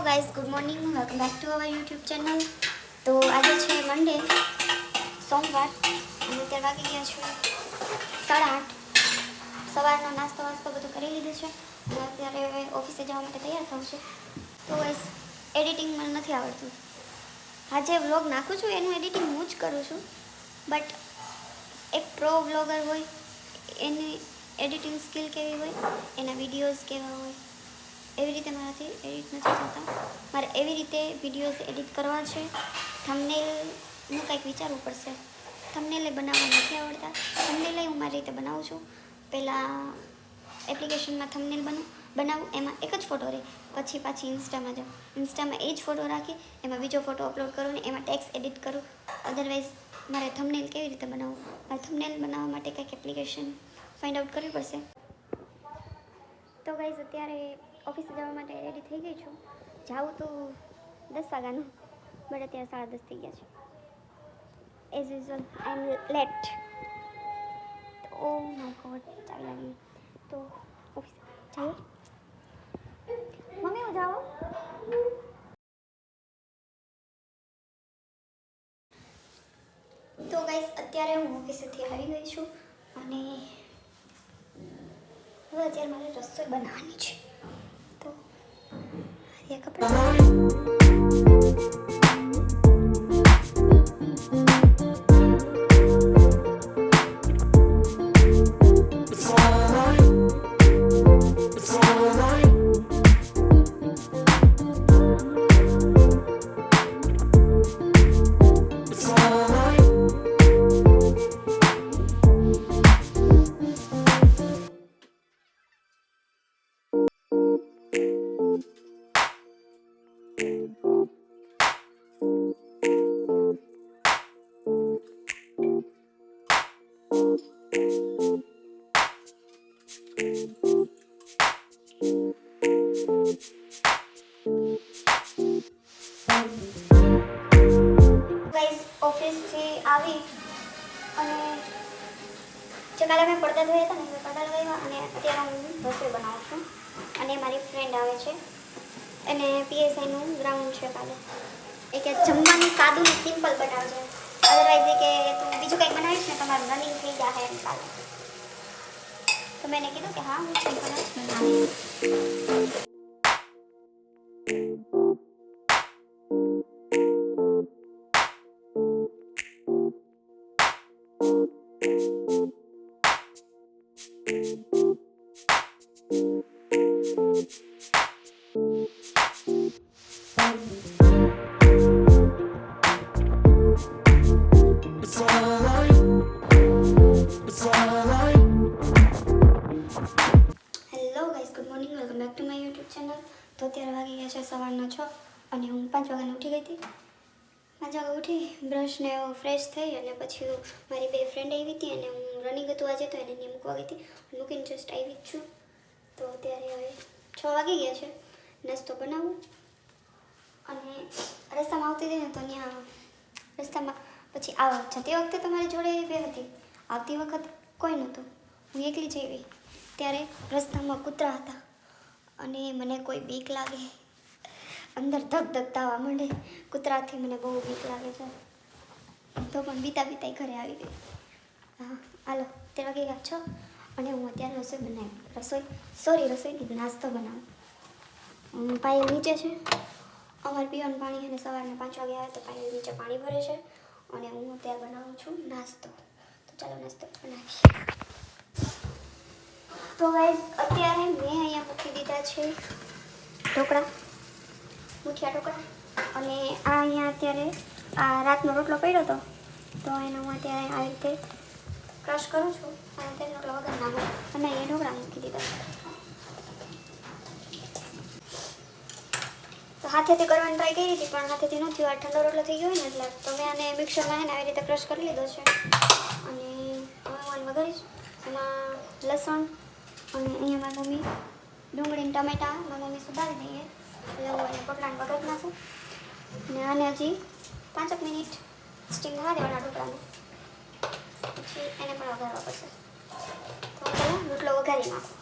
Guys, good morning, welcome back to our YouTube channel. તો આજે છે મંડે, સોમવાર, અને અત્યારે વાગી ગયા છે 8:30. સવારનો નાસ્તો બધું કરી લીધું છે અને અત્યારે ઓફિસે જવા માટે તૈયાર થવું છે. તો ગાઈઝ, એડિટિંગ મને નથી આવડતું. આજે વ્લોગ નાખું છું એનું એડિટિંગ હું જ કરું છું, બટ એક પ્રો વ્લોગર હોય એની એડિટિંગ સ્કિલ કેવી હોય, એના વિડીયોઝ કેવા હોય, એવી રીતે મારાથી એડિટ નથી થતા. મારે એવી રીતે વિડીયોઝ એડિટ કરવા છે. થંબનેલનું કંઈક વિચારવું પડશે. થંબનેલ બનાવવા નથી આવડતા. થંબનેલ હું મારી રીતે બનાવું છું. પહેલાં એપ્લિકેશનમાં થંબનેલ બનાવું, એમાં એક જ ફોટો રહે, પછી પાછી ઇન્સ્ટામાં જાઉં, ઇન્સ્ટામાં એ જ ફોટો રાખી એમાં બીજો ફોટો અપલોડ કરું ને એમાં ટેક્સ્ટ એડિટ કરું. અદરવાઇઝ મારે થંબનેલ કેવી રીતે બનાવવું, મારે થંબનેલ બનાવવા માટે કંઈક એપ્લિકેશન ફાઇન્ડ આઉટ કરવી પડશે. તો ગાઈઝ, અત્યારે ઓફિસે જવા માટે રેડી થઈ ગઈ છું. જાઉં તો 10 વાગ્યાનું, બટ અત્યારે 10:30 થઈ ગયા છે. As usual I am late. Oh my God, ચાવી લાગી. તો ઓફિસે જઈએ. મમ્મી, હું જાઉં. તો ગાઈઝ, અત્યારે હું ઓફિસેથી આવી ગઈ છું અને હવે અત્યારે મારે રસોઈ બનાવવાની છે. તો આ કપડાં ઓફિસથી આવી અને કાલે મેં પડદા ધોયા હતા ને, પડદા લગાવ્યા અને અત્યારે હું રસોઈ બનાવું છું. અને મારી ફ્રેન્ડ આવે છે, એને PSIનું ગ્રાઉન્ડ છે કાલે. એ કે જમવાનું સાદું ને સિમ્પલ બનાવજે, અદરવાઇઝ એ કે તું બીજું કંઈક બનાવીશ ને તમારું રનિંગ થઈ જશે એમ કાલે. તો મેં કીધું કે હા, હું સિમ્પલ જ બનાવીશ. Welcome back to my YouTube channel. તો અત્યારે વાગી ગયા છે સવારના 6 અને હું 5 વાગ્યાની ઉઠી ગઈ હતી. 5 વાગે ઉઠી, બ્રશ ને ફ્રેશ થઈ અને પછી મારી બે ફ્રેન્ડ આવી હતી અને હું રનિંગ હતું આજે, તો એને ત્યાં મૂકવા ગઈ હતી. મૂકીને જસ્ટ આવી જ છું. તો અત્યારે હવે 6 વાગી ગયા છે. નાસ્તો બનાવું અને રસ્તામાં આવતી હતી ને, તો ત્યાં રસ્તામાં પછી જતી વખતે તમારી જોડે બે હતી, આવતી વખત કોઈ નહોતું, હું એકલી જ આવી. ત્યારે રસ્તામાં કૂતરા હતા અને મને કોઈ બીક લાગે, અંદર ધક થવા માંડે. કૂતરાથી મને બહુ બીક લાગે છે, તો પણ બીતા ઘરે આવી ગઈ. હા, હાલો, તે વાગે ગયા 6 અને હું અત્યારે રસોઈ નાસ્તો બનાવું. પાયલ નીચે છે, અમારે પીવાનું પાણી અને સવારના 5 વાગે આવે તો પાયલ નીચે પાણી ભરે છે અને હું અત્યારે બનાવું છું નાસ્તો. તો ચાલો નાસ્તો બનાવીએ. તો ગાઈઝ, અત્યારે મેં અહીંયા મૂકી દીધા છે ઢોકળા, મૂઠિયા ઢોકળા. અને આ અહીંયા અત્યારે આ રાતનો રોટલો પડ્યો હતો, તો એને હું અત્યારે આવી રીતે ક્રશ કરું છું અને તેનો રોટલો વગર નાખું અને અહીંયા ઢોકળા મૂકી દીધા. તો હાથેથી કરવાની ટ્રાય કરી હતી પણ હાથેથી નથી, આ ઠંડો રોટલો થઈ ગયો હોય ને એટલે. તો મેં આને મિક્સરમાં આવી રીતે ક્રશ કરી લીધો છે અને હવે હું આને વઘારીશ. એમાં લસણ અને અહીંયા મારી મમ્મી ડુંગળી ટમેટા મારી મમ્મી સુધારી દઈએ એટલે હું એને પોટલાને વઘારી નાખું. અને આને હજી 5 મિનિટ સ્ટીમ થવા દેવાના ઢોકળાને, પછી એને પણ વઘારવા પડશે. તો પહેલાં રોટલો વઘારી નાખું.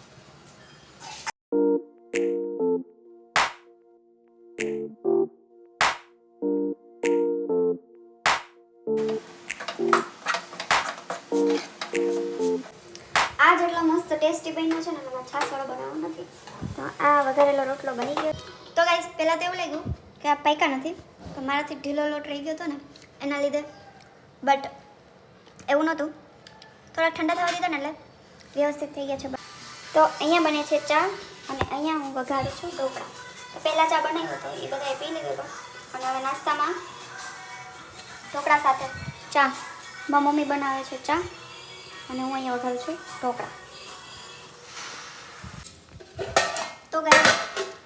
આ જેટલો મસ્ત ટેસ્ટી બન્યો છે ને એમાં છાશવાળો બનાવવો નથી. તો આ વઘારેલો રોટલો બની ગયો. તો ગાઈસ પહેલાં તો એવું લાગ્યું કે આ પાક્યા નથી, તો મારાથી ઢીલો લોટ રહી ગયો હતો ને એના લીધે, બટ એવું નહોતું. થોડા ઠંડા થવા દીધા ને એટલે વ્યવસ્થિત થઈ ગયા છે. તો અહીંયા બને છે ચા અને અહીંયા હું વઘારું છું ઢોકળા. તો પહેલાં ચા બનાવ્યો હતો એ બધાએ પી લીધો હતો અને હવે નાસ્તામાં ઢોકળા સાથે ચા. મારી મમ્મી બનાવે છે ચા અને હું અહીંયા વઘારું છું ઢોકળા. તો ગાઈસ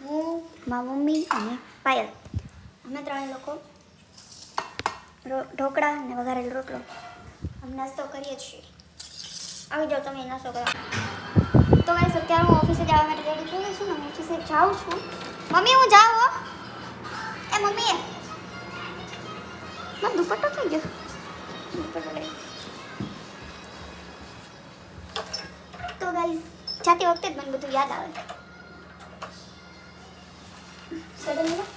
હું, મારી મમ્મી અને પાયલ અમે ત્રણેય લોકો ઢોકળા અને વઘારેલો રોટલો અમે નાસ્તો કરીએ છીએ. આવી જાઓ તમે નાસ્તો કરવા. તો ગાઈસ અત્યારે હું ઓફિસે જવા માટે રેડી થઈ ગઈ છું ને. હું ઓફિસે જાઉં છું. મમ્મી હું જાઉં હો. એ મમ્મી મારો દુપટ્ટો થઈ ગયો. દુપટ્ટો લઈ. તો ગાઈસ જાતી વખતે જ મને બધું યાદ આવે. સડનલી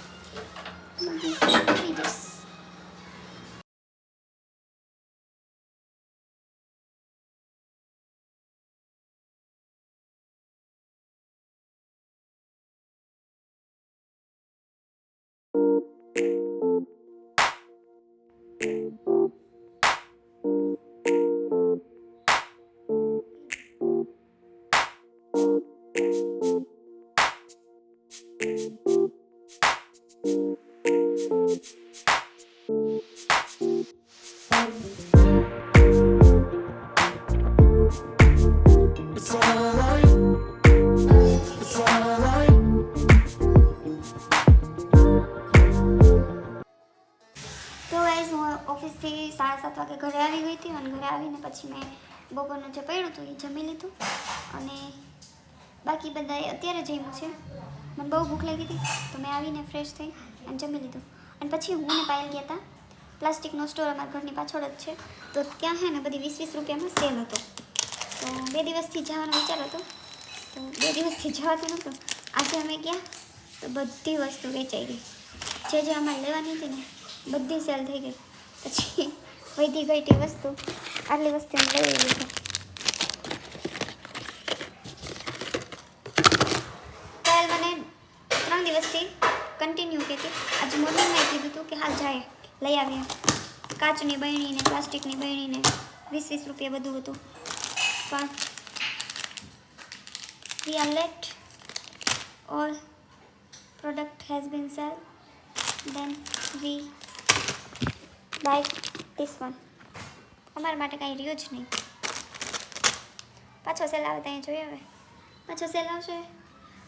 ઓફિસથી 7:30 વાગે ઘરે આવી ગઈ હતી અને ઘરે આવીને પછી મેં બપોરનું જે પડ્યું હતું એ જમી લીધું અને બાકી બધાએ અત્યારે જમ્યું છે. મને બહુ ભૂખ લાગી હતી તો મેં આવીને ફ્રેશ થઈ અને જમી લીધું. અને પછી હું ને પાયલ ગયા હતા પ્લાસ્ટિકનો સ્ટોર અમારા ઘરની પાછળ જ છે. તો ત્યાં છે ને બધી 20-20 રૂપિયામાં સેલ હતો. તો 2 દિવસથી જવાનો વિચાર હતો, તો 2 દિવસથી જવાતું નહોતું. આજે અમે ગયા તો બધી વસ્તુ વેચાઈ ગઈ. જે અમારે લેવાની હતી ને બધી સેલ થઈ ગઈ. પછી વધી ગઈ તે વસ્તુ, આટલી વસ્તુ લઈ લીધી. કાલ મને 3 દિવસથી કન્ટિન્યુ કહેતી. આજે મોર્નિંગમાં કીધું હતું કે હા જાય લઈ આવ્યા. કાચની બરણી ને પ્લાસ્ટિકની બરણી ને 20-20 રૂપિયા બધું હતું. પણ we are late. All product has been sold. Then we buy this one. અમારા માટે કાંઈ રહ્યું જ નહીં. પાછો સેલ આવે ત્યાં જોઈએ. હવે પાછો સેલ આવશે,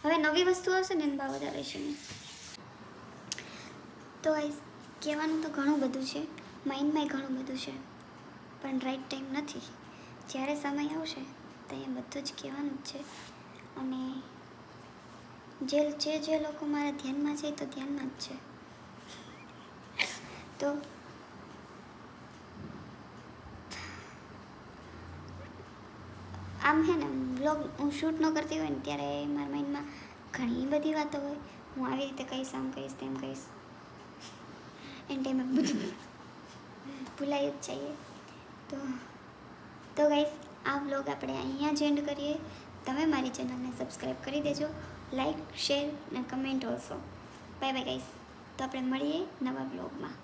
હવે નવી વસ્તુ આવશે ને એનો ભાવ વધારે છે. તો કહેવાનું તો ઘણું બધું છે, માઇન્ડમાંય ઘણું બધું છે, પણ રાઈટ ટાઈમ નથી. જ્યારે સમય આવશે ત્યાં બધું જ કહેવાનું જ છે. અને જે લોકો મારા ધ્યાનમાં છે તો ધ્યાનમાં જ છે. તો આમ હે ને વ્લોગ હું શૂટ ન કરતી હોય ને ત્યારે મારા માઇન્ડમાં ઘણી બધી વાતો હોય. હું આવી રીતે કહીશ, આમ કહીશ, તેમ કહીશ, એન ટાઈમે બધું ભૂલાઈ જ જઈએ. તો ગાઈસ આ વ્લોગ આપણે અહીંયા જ એન્ડ કરીએ. તમે મારી ચેનલને સબસ્ક્રાઈબ કરી દેજો, લાઈક, શેર અને comment also. Bye bye guys. તો આપણે મળીએ નવા વ્લોગમાં.